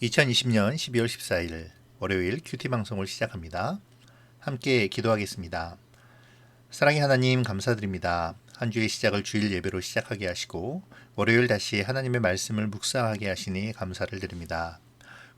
2020년 12월 14일 월요일 큐티 방송을 시작합니다. 함께 기도하겠습니다. 사랑의 하나님 감사드립니다. 한 주의 시작을 주일 예배로 시작하게 하시고 월요일 다시 하나님의 말씀을 묵상하게 하시니 감사를 드립니다.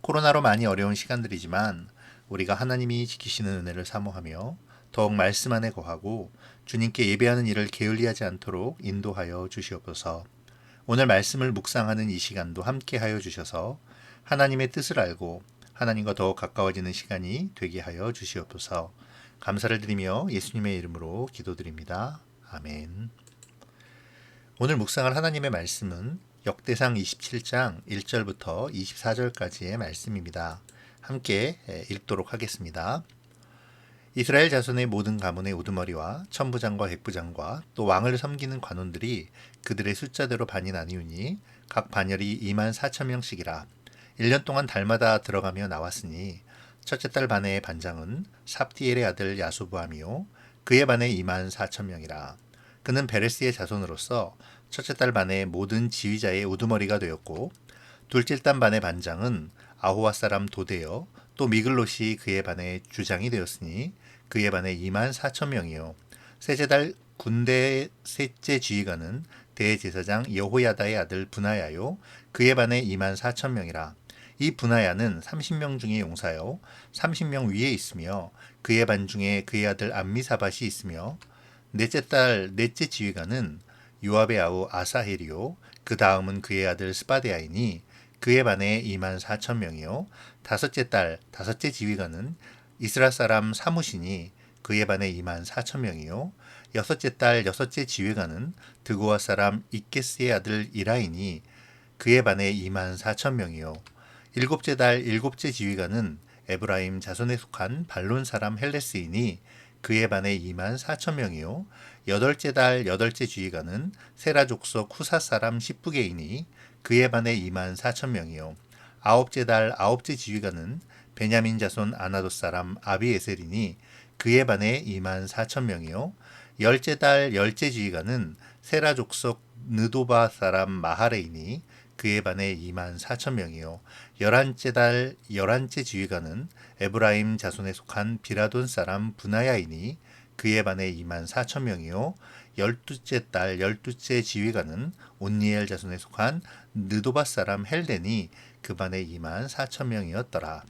코로나로 많이 어려운 시간들이지만 우리가 하나님이 지키시는 은혜를 사모하며 더욱 말씀 안에 거하고 주님께 예배하는 일을 게을리하지 않도록 인도하여 주시옵소서. 오늘 말씀을 묵상하는 이 시간도 함께 하여 주셔서 하나님의 뜻을 알고 하나님과 더욱 가까워지는 시간이 되게 하여 주시옵소서. 감사를 드리며 예수님의 이름으로 기도드립니다. 아멘. 오늘 묵상할 하나님의 말씀은 역대상 27장 1절부터 24절까지의 말씀입니다. 함께 읽도록 하겠습니다. 이스라엘 자손의 모든 가문의 우두머리와 천부장과 백부장과 또 왕을 섬기는 관원들이 그들의 숫자대로 반이 나뉘우니 각 반열이 2만 4천 명씩이라. 1년 동안 달마다 들어가며 나왔으니 첫째 달 반의 반장은 삽디엘의 아들 야소부함이요 그의 반에 2만 4천 명이라. 그는 베레스의 자손으로서 첫째 달 반의 모든 지휘자의 우두머리가 되었고 둘째 달 반의 반장은 아호와 사람 도데여 또 미글롯이 그의 반의 주장이 되었으니 그의 반에 2만 4천 명이요 셋째 달 군대의 셋째 지휘관은 대제사장 여호야다의 아들 분하야요 그의 반에 2만 4천 명이라. 이 분하야는 30명 중에 용사요 30명 위에 있으며 그의 반 중에 그의 아들 암미사밧이 있으며 넷째 달 넷째 지휘관은 요압의 아우 아사헬이요 그 다음은 그의 아들 스바데아이니 그의 반에 2만 4천 명이요 다섯째 달 다섯째 지휘관은 이스라 사람 사무시니 그의 반에 2만 4천 명이요 여섯째 달 여섯째 지휘관은 드고아 사람 이케스의 아들 이라이니 그의 반에 2만 4천 명이요 일곱째 달 일곱째 지휘관은 에브라임 자손에 속한 발론 사람 헬레스이니 그의 반에 2만 4천 명이요 여덟째 달 여덟째 지휘관은 세라 족속 후사 사람 십부게이니 그의 반에 2만 4천 명이요 아홉째 달 아홉째 지휘관은 베냐민 자손 아나돗 사람 아비에셀이니 그의 반에 2만 4천 명이요 열째 달 열째 지휘관은 세라 족속 느도바 사람 마하레이니 그의 반에 2만 4천 명이요 열한째 달 열한째 지휘관은 에브라임 자손에 속한 비라돈 사람 분하야이니 그의 반에 2만 4천 명이요 열두째 달 열두째 지휘관은 온니엘 자손에 속한 느도바 사람 헬덴이 그 반에 2만 4천 명이었더라.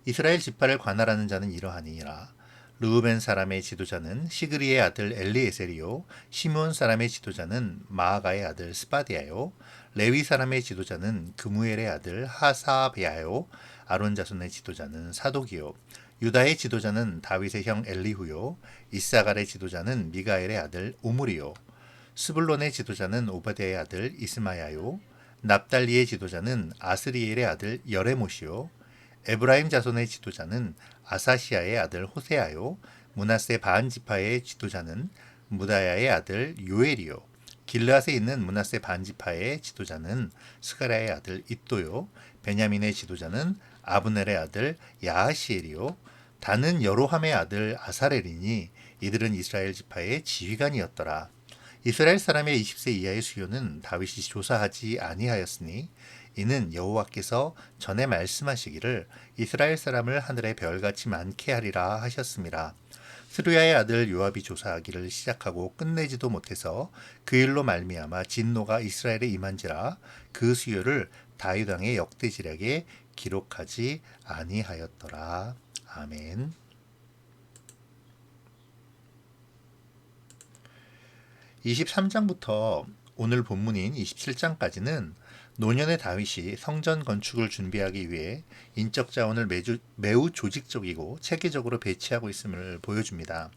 이스라엘 지파를 관할하는 자는 이러하니라. 르우벤 사람의 지도자는 시그리의 아들 엘리에셀이요 시므온 사람의 지도자는 마아가의 아들 스바디아요 레위 사람의 지도자는 그무엘의 아들 하사베아요 아론 자손의 지도자는 사독이요 유다의 지도자는 다윗의 형 엘리후요 이사갈의 지도자는 미가엘의 아들 오므리요 스불론의 지도자는 오바댜의 아들 이스마야요 납달리의 지도자는 아스리엘의 아들 여레못이요 에브라임 자손의 지도자는 아사시아의 아들 호세아요 므낫세 바한 지파의 지도자는 무다야의 아들 요엘이요 길르앗에 있는 므낫세 바한 지파의 지도자는 스가랴의 아들 id도요 베냐민의 지도자는 아브넬의 아들 야하시엘이요 단은 여로함의 아들 아사렐이니 이들은 이스라엘 지파의 지휘관이었더라. 이스라엘 사람의 20세 이하의 수요는 다윗이 조사하지 아니하였으니 이는 여호와께서 전에 말씀하시기를 이스라엘 사람을 하늘의 별같이 많게 하리라 하셨습니다. 스루야의 아들 요압이 조사하기를 시작하고 끝내지도 못해서 그 일로 말미암아 진노가 이스라엘에 임한지라 그 수요를 다윗 왕의 역대지략에 기록하지 아니하였더라. 아멘. 23장부터 오늘 본문인 27장까지는 노년의 다윗이 성전 건축을 준비하기 위해 인적 자원을 매우 조직적이고 체계적으로 배치하고 있음을 보여줍니다.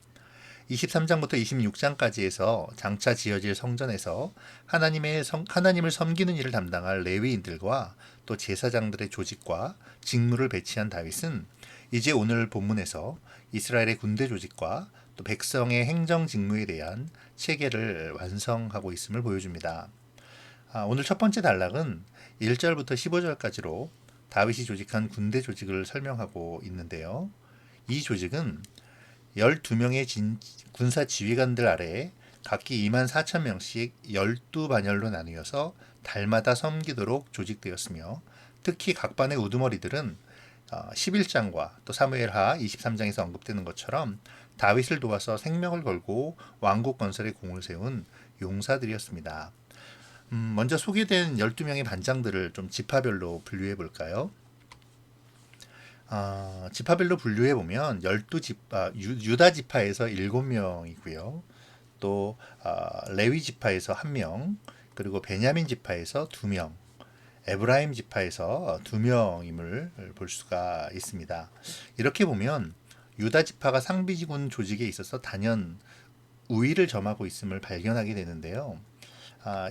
23장부터 26장까지에서 장차 지어질 성전에서 하나님을 섬기는 일을 담당할 레위인들과 또 제사장들의 조직과 직무를 배치한 다윗은 이제 오늘 본문에서 이스라엘의 군대 조직과 또 백성의 행정 직무에 대한 체계를 완성하고 있음을 보여줍니다. 오늘 첫 번째 단락은 1절부터 15절까지로 다윗이 조직한 군대 조직을 설명하고 있는데요. 이 조직은 12명의 군사 지휘관들 아래에 각기 2만 4천 명씩 12반열로 나누어서 달마다 섬기도록 조직되었으며 특히 각 반의 우두머리들은 11장과 또 사무엘하 23장에서 언급되는 것처럼 다윗을 도와서 생명을 걸고 왕국 건설에 공을 세운 용사들이었습니다. 먼저 소개된 12명의 반장들을 좀 지파별로 분류해 볼까요? 지파별로 분류해 보면 유다 지파에서 7명이고요. 또 레위 지파에서 1명, 그리고 베냐민 지파에서 2명, 에브라임 지파에서 2명임을 볼 수가 있습니다. 이렇게 보면 유다 지파가 상비지군 조직에 있어서 단연 우위를 점하고 있음을 발견하게 되는데요.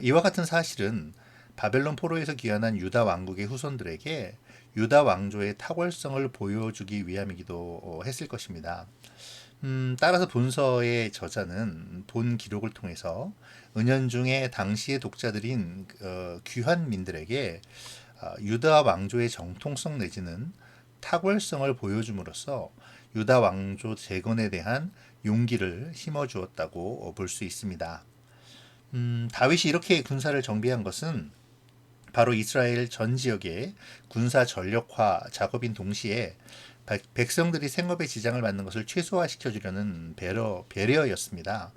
이와 같은 사실은 바벨론 포로에서 귀환한 유다 왕국의 후손들에게 유다 왕조의 탁월성을 보여주기 위함이기도 했을 것입니다. 따라서 본서의 저자는 본 기록을 통해서 은연중에 당시의 독자들인 귀환민들에게 유다 왕조의 정통성 내지는 탁월성을 보여줌으로써 유다 왕조 재건에 대한 용기를 심어주었다고 볼 수 있습니다. 다윗이 이렇게 군사를 정비한 것은 바로 이스라엘 전 지역의 군사 전력화 작업인 동시에 백성들이 생업에 지장을 받는 것을 최소화시켜 주려는 배려였습니다.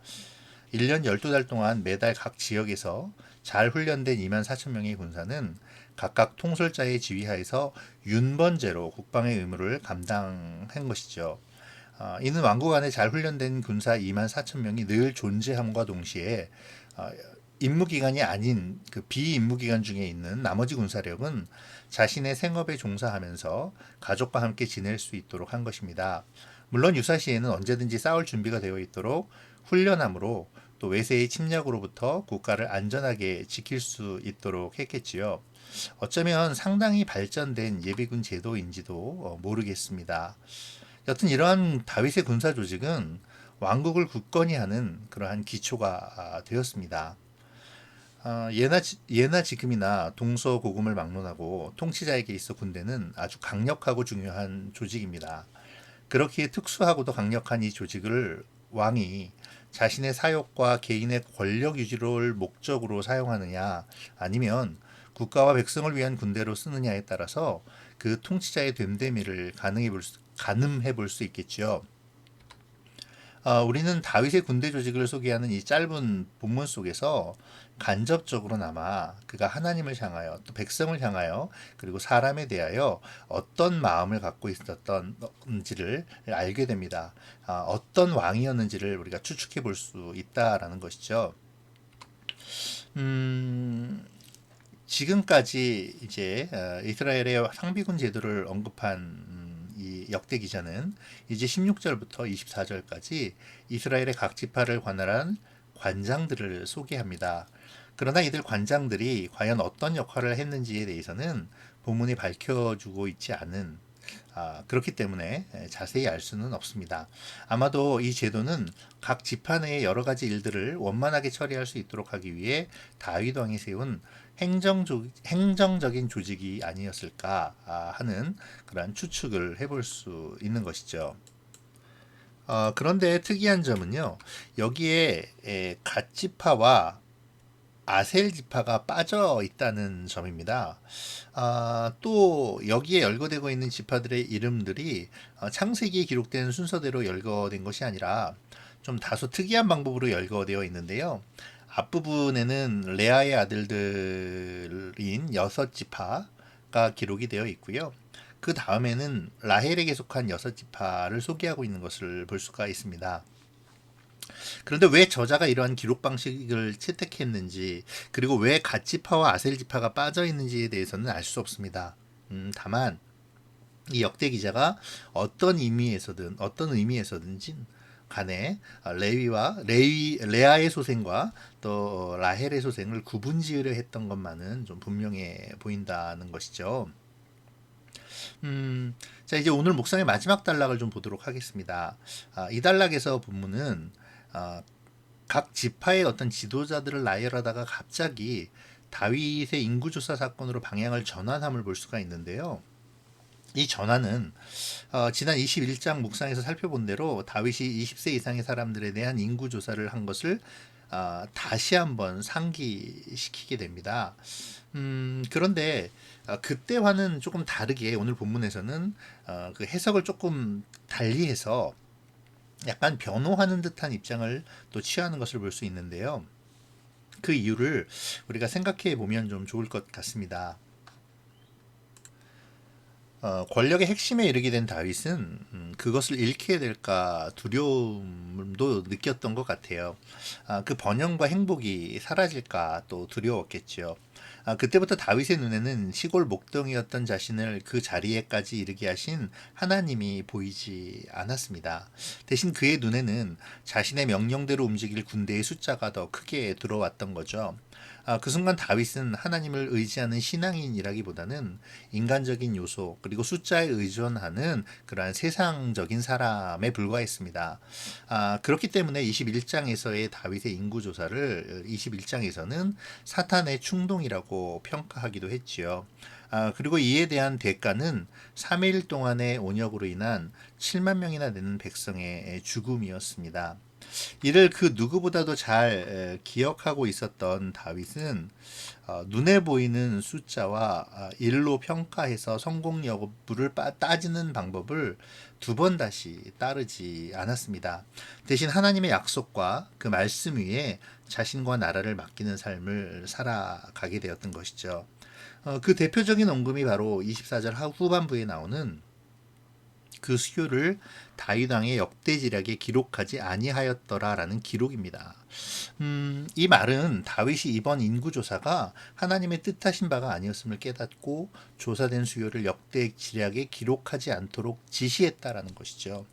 1년 12달 동안 매달 각 지역에서 잘 훈련된 2만 4천 명의 군사는 각각 통솔자의 지휘하에서 윤번제로 국방의 의무를 감당한 것이죠. 이는 왕국 안에 잘 훈련된 군사 2만 4천 명이 늘 존재함과 동시에 임무기간이 아닌 그 비임무기간 중에 있는 나머지 군사력은 자신의 생업에 종사하면서 가족과 함께 지낼 수 있도록 한 것입니다. 물론 유사시에는 언제든지 싸울 준비가 되어 있도록 훈련함으로 또 외세의 침략으로부터 국가를 안전하게 지킬 수 있도록 했겠지요. 어쩌면 상당히 발전된 예비군 제도인지도 모르겠습니다. 여튼 이러한 다윗의 군사 조직은 왕국을 굳건히 하는 그러한 기초가 되었습니다. 예나 지금이나 동서고금을 막론하고 통치자에게 있어 군대는 아주 강력하고 중요한 조직입니다. 그렇기에 특수하고도 강력한 이 조직을 왕이 자신의 사욕과 개인의 권력 유지를 목적으로 사용하느냐 아니면 국가와 백성을 위한 군대로 쓰느냐에 따라서 그 통치자의 됨됨이를 가늠해 볼 수 있겠지요. 우리는 다윗의 군대 조직을 소개하는 이 짧은 본문 속에서 간접적으로나마 그가 하나님을 향하여 또 백성을 향하여 그리고 사람에 대하여 어떤 마음을 갖고 있었던지를 알게 됩니다. 어떤 왕이었는지를 우리가 추측해 볼 수 있다라는 것이죠. 지금까지 이제 이스라엘의 상비군 제도를 언급한 이 역대 기자는 이제 16절부터 24절까지 이스라엘의 각 지파를 관할한 관장들을 소개합니다. 그러나 이들 관장들이 과연 어떤 역할을 했는지에 대해서는 본문이 밝혀주고 있지 않은 그렇기 때문에 자세히 알 수는 없습니다. 아마도 이 제도는 각 지파 내의 여러 가지 일들을 원만하게 처리할 수 있도록 하기 위해 다윗 왕이 세운 행정적인 조직이 아니었을까 하는 그런 추측을 해볼 수 있는 것이죠. 그런데 특이한 점은요, 여기에 갓 지파와 아셀 지파가 빠져 있다는 점입니다. 또 여기에 열거되고 있는 지파들의 이름들이 창세기에 기록된 순서대로 열거된 것이 아니라 좀 다소 특이한 방법으로 열거되어 있는데요. 앞부분에는 레아의 아들들인 6지파가 기록이 되어 있고요. 그 다음에는 라헬에게 속한 6지파를 소개하고 있는 것을 볼 수가 있습니다. 그런데 왜 저자가 이러한 기록 방식을 채택했는지 그리고 왜 갓지파와 아셀지파가 빠져 있는지에 대해서는 알 수 없습니다. 다만 이 역대 기자가 어떤 의미에서든지 간에 레아의 소생과 또 라헬의 소생을 구분지으려 했던 것만은 좀 분명해 보인다는 것이죠. 자, 이제 오늘 묵상의 마지막 단락을 좀 보도록 하겠습니다. 이 단락에서 본문은 각 지파의 어떤 지도자들을 나열하다가 갑자기 다윗의 인구조사 사건으로 방향을 전환함을 볼 수가 있는데요. 이 전환은 지난 21장 묵상에서 살펴본 대로 다윗이 20세 이상의 사람들에 대한 인구조사를 한 것을 다시 한번 상기시키게 됩니다. 그런데 그때와는 조금 다르게 오늘 본문에서는 그 해석을 조금 달리해서 약간 변호하는 듯한 입장을 또 취하는 것을 볼 수 있는데요. 그 이유를 우리가 생각해 보면 좀 좋을 것 같습니다. 권력의 핵심에 이르게 된 다윗은 그것을 잃게 될까 두려움도 느꼈던 것 같아요. 그 번영과 행복이 사라질까 또 두려웠겠죠. 그때부터 다윗의 눈에는 시골 목동이었던 자신을 그 자리에까지 이르게 하신 하나님이 보이지 않았습니다. 대신 그의 눈에는 자신의 명령대로 움직일 군대의 숫자가 더 크게 들어왔던 거죠. 그 순간 다윗은 하나님을 의지하는 신앙인이라기보다는 인간적인 요소 그리고 숫자에 의존하는 그러한 세상적인 사람에 불과했습니다. 그렇기 때문에 21장에서의 다윗의 인구 조사를 21장에서는 사탄의 충동이라고 평가하기도 했지요. 그리고 이에 대한 대가는 3일 동안의 온역으로 인한 7만 명이나 되는 백성의 죽음이었습니다. 이를 그 누구보다도 잘 기억하고 있었던 다윗은 눈에 보이는 숫자와 일로 평가해서 성공 여부를 따지는 방법을 두 번 다시 따르지 않았습니다. 대신 하나님의 약속과 그 말씀 위에 자신과 나라를 맡기는 삶을 살아가게 되었던 것이죠. 그 대표적인 언급이 바로 24절 후반부에 나오는 그 수요를 다윗 왕의 역대지략에 기록하지 아니하였더라라는 기록입니다. 이 말은 다윗이 이번 인구조사가 하나님의 뜻하신 바가 아니었음을 깨닫고 조사된 수요를 역대지략에 기록하지 않도록 지시했다라는 것이죠.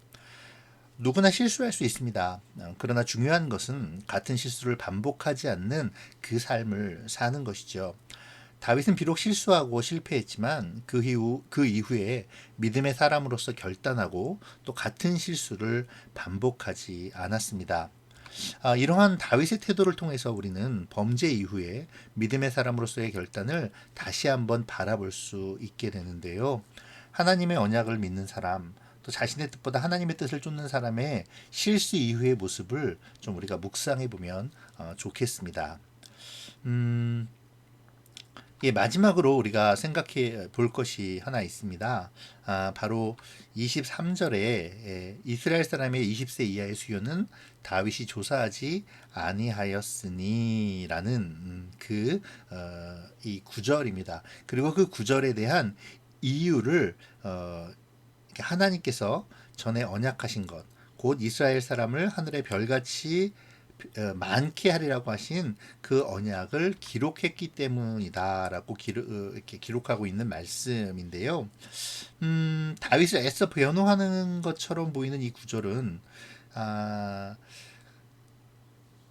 누구나 실수할 수 있습니다. 그러나 중요한 것은 같은 실수를 반복하지 않는 그 삶을 사는 것이죠. 다윗은 비록 실수하고 실패했지만 그 이후에 믿음의 사람으로서 결단하고 또 같은 실수를 반복하지 않았습니다. 이러한 다윗의 태도를 통해서 우리는 범죄 이후에 믿음의 사람으로서의 결단을 다시 한번 바라볼 수 있게 되는데요. 하나님의 언약을 믿는 사람, 또 자신의 뜻보다 하나님의 뜻을 쫓는 사람의 실수 이후의 모습을 좀 우리가 묵상해 보면 좋겠습니다. 예, 마지막으로 우리가 생각해 볼 것이 하나 있습니다. 바로 23절에 이스라엘 사람의 20세 이하의 수요는 다윗이 조사하지 아니하였으니라는 이 구절입니다. 그리고 그 구절에 대한 이유를 하나님께서 전에 언약하신 것, 곧 이스라엘 사람을 하늘의 별같이 많게 하리라고 하신 그 언약을 기록했기 때문이다라고 이렇게 기록하고 있는 말씀인데요. 다윗을 애써 변호하는 것처럼 보이는 이 구절은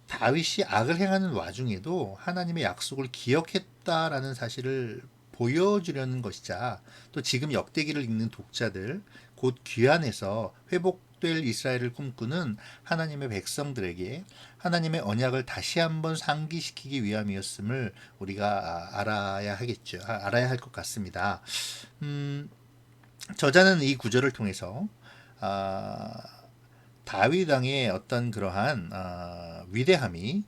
다윗이 악을 행하는 와중에도 하나님의 약속을 기억했다라는 사실을 보여주려는 것이자 또 지금 역대기를 읽는 독자들 곧 귀환에서 회복될 이스라엘을 꿈꾸는 하나님의 백성들에게 하나님의 언약을 다시 한번 상기시키기 위함이었음을 우리가 알아야 하겠죠. 알아야 할 것 같습니다. 저자는 이 구절을 통해서 다윗 왕의 어떤 그러한 위대함이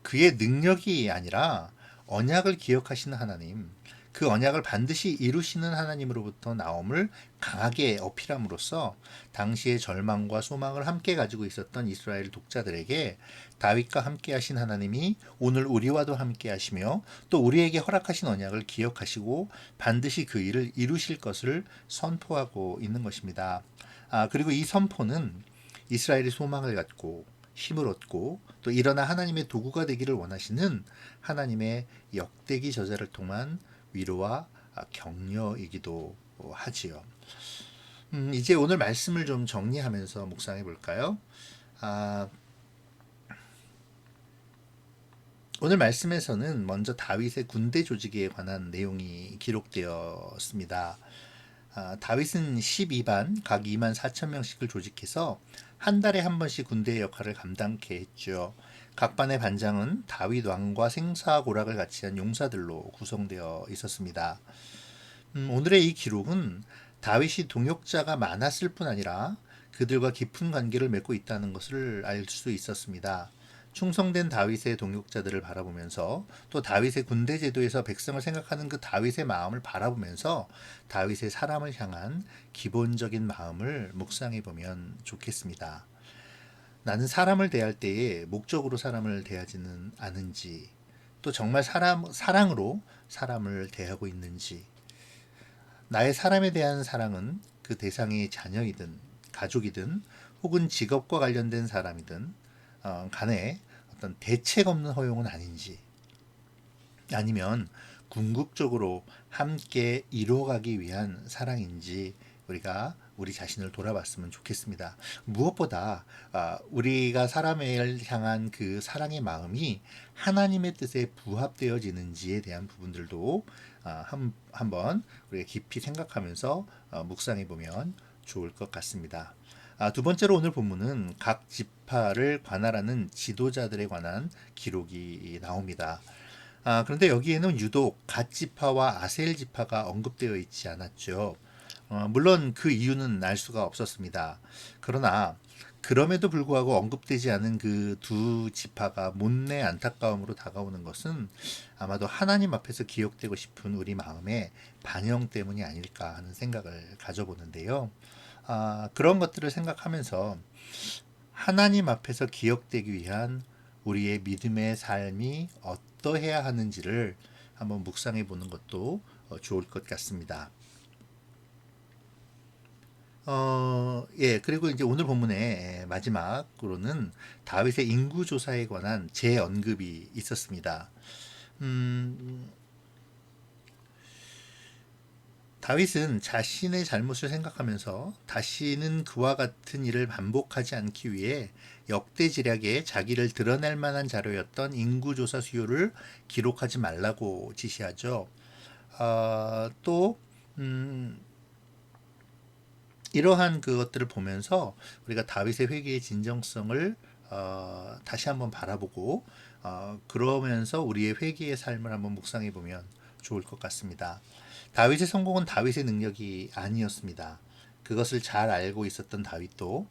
그의 능력이 아니라 언약을 기억하시는 하나님, 그 언약을 반드시 이루시는 하나님으로부터 나옴을 강하게 어필함으로써 당시의 절망과 소망을 함께 가지고 있었던 이스라엘 독자들에게 다윗과 함께 하신 하나님이 오늘 우리와도 함께 하시며 또 우리에게 허락하신 언약을 기억하시고 반드시 그 일을 이루실 것을 선포하고 있는 것입니다. 그리고 이 선포는 이스라엘이 소망을 갖고 힘을 얻고 또 일어나 하나님의 도구가 되기를 원하시는 하나님의 역대기 저자를 통한 위로와 격려이기도 하지요. 이제 오늘 말씀을 좀 정리하면서 묵상해 볼까요? 오늘 말씀에서는 먼저 다윗의 군대 조직에 관한 내용이 기록되었습니다. 다윗은 12반 각 2만 4천 명씩을 조직해서 한 달에 한 번씩 군대의 역할을 감당케 했죠. 각 반의 반장은 다윗 왕과 생사고락을 같이 한 용사들로 구성되어 있었습니다. 오늘의 이 기록은 다윗이 동역자가 많았을 뿐 아니라 그들과 깊은 관계를 맺고 있다는 것을 알 수 있었습니다. 충성된 다윗의 동역자들을 바라보면서 또 다윗의 군대 제도에서 백성을 생각하는 그 다윗의 마음을 바라보면서 다윗의 사람을 향한 기본적인 마음을 묵상해 보면 좋겠습니다. 나는 사람을 대할 때에 목적으로 사람을 대하지는 않은지, 또 정말 사랑으로 사람을 대하고 있는지, 나의 사람에 대한 사랑은 그 대상이 자녀이든 가족이든 혹은 직업과 관련된 사람이든 간에 어떤 대책 없는 허용은 아닌지, 아니면 궁극적으로 함께 이루어가기 위한 사랑인지 우리가 우리 자신을 돌아봤으면 좋겠습니다. 무엇보다 우리가 사람을 향한 그 사랑의 마음이 하나님의 뜻에 부합되어지는지에 대한 부분들도 한번 우리가 깊이 생각하면서 묵상해 보면 좋을 것 같습니다. 두 번째로 오늘 본문은 각 지파를 관할하는 지도자들에 관한 기록이 나옵니다. 그런데 여기에는 유독 갓 지파와 아셀 지파가 언급되어 있지 않았죠. 물론 그 이유는 알 수가 없었습니다. 그러나 그럼에도 불구하고 언급되지 않은 그 두 지파가 못내 안타까움으로 다가오는 것은 아마도 하나님 앞에서 기억되고 싶은 우리 마음의 반영 때문이 아닐까 하는 생각을 가져보는데요. 그런 것들을 생각하면서 하나님 앞에서 기억되기 위한 우리의 믿음의 삶이 어떠해야 하는지를 한번 묵상해 보는 것도 좋을 것 같습니다. 예, 그리고 이제 오늘 본문의 마지막으로는 다윗의 인구 조사에 관한 재언급이 있었습니다. 음, 다윗은 자신의 잘못을 생각하면서 다시는 그와 같은 일을 반복하지 않기 위해 역대지략에 자기를 드러낼 만한 자료였던 인구조사 수요를 기록하지 말라고 지시하죠. 또 이러한 그것들을 보면서 우리가 다윗의 회개의 진정성을 다시 한번 바라보고 그러면서 우리의 회개의 삶을 한번 묵상해 보면 좋을 것 같습니다. 다윗의 성공은 다윗의 능력이 아니었습니다. 그것을 잘 알고 있었던 다윗도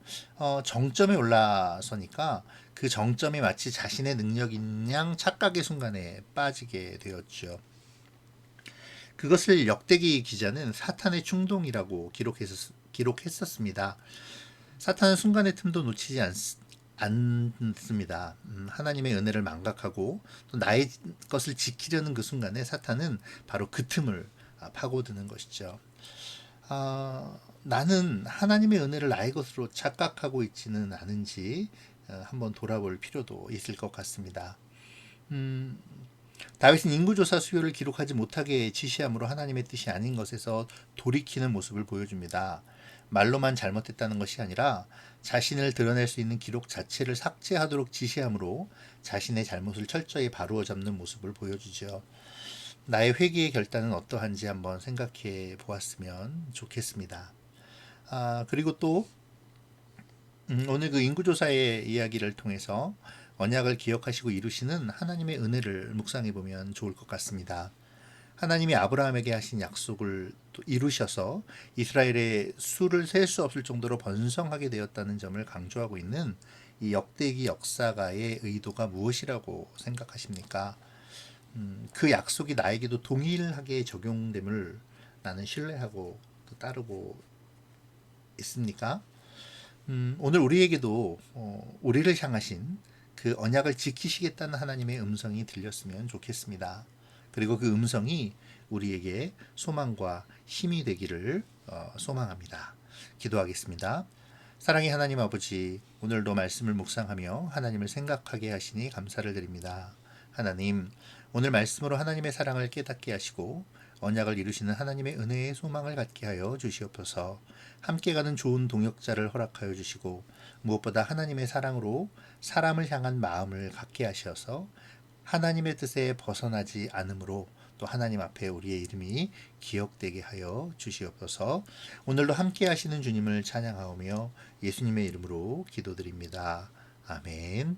정점에 올라서니까 그 정점이 마치 자신의 능력인 양 착각의 순간에 빠지게 되었죠. 그것을 역대기 기자는 사탄의 충동이라고 기록했었습니다. 사탄은 순간의 틈도 놓치지 않습니다. 하나님의 은혜를 망각하고 또 나의 것을 지키려는 그 순간에 사탄은 바로 그 틈을 파고드는 것이죠. 나는 하나님의 은혜를 나의 것으로 착각하고 있지는 않은지 한번 돌아볼 필요도 있을 것 같습니다. 다윗은 인구조사 수요를 기록하지 못하게 지시함으로 하나님의 뜻이 아닌 것에서 돌이키는 모습을 보여줍니다. 말로만 잘못했다는 것이 아니라 자신을 드러낼 수 있는 기록 자체를 삭제하도록 지시함으로 자신의 잘못을 철저히 바루어 잡는 모습을 보여주죠. 나의 회개의 결단은 어떠한지 한번 생각해 보았으면 좋겠습니다. 그리고 또 오늘 그 인구조사의 이야기를 통해서 언약을 기억하시고 이루시는 하나님의 은혜를 묵상해 보면 좋을 것 같습니다. 하나님이 아브라함에게 하신 약속을 또 이루셔서 이스라엘의 수를 셀 수 없을 정도로 번성하게 되었다는 점을 강조하고 있는 이 역대기 역사가의 의도가 무엇이라고 생각하십니까? 그 약속이 나에게도 동일하게 적용됨을 나는 신뢰하고 또 따르고 있습니까? 오늘 우리에게도 우리를 향하신 그 언약을 지키시겠다는 하나님의 음성이 들렸으면 좋겠습니다. 그리고 그 음성이 우리에게 소망과 힘이 되기를 소망합니다. 기도하겠습니다. 사랑의 하나님 아버지, 오늘도 말씀을 묵상하며 하나님을 생각하게 하시니 감사를 드립니다. 하나님, 오늘 말씀으로 하나님의 사랑을 깨닫게 하시고 언약을 이루시는 하나님의 은혜의 소망을 갖게 하여 주시옵소서. 함께 가는 좋은 동역자를 허락하여 주시고 무엇보다 하나님의 사랑으로 사람을 향한 마음을 갖게 하셔서 하나님의 뜻에 벗어나지 않으므로 또 하나님 앞에 우리의 이름이 기억되게 하여 주시옵소서. 오늘도 함께 하시는 주님을 찬양하오며 예수님의 이름으로 기도드립니다. 아멘.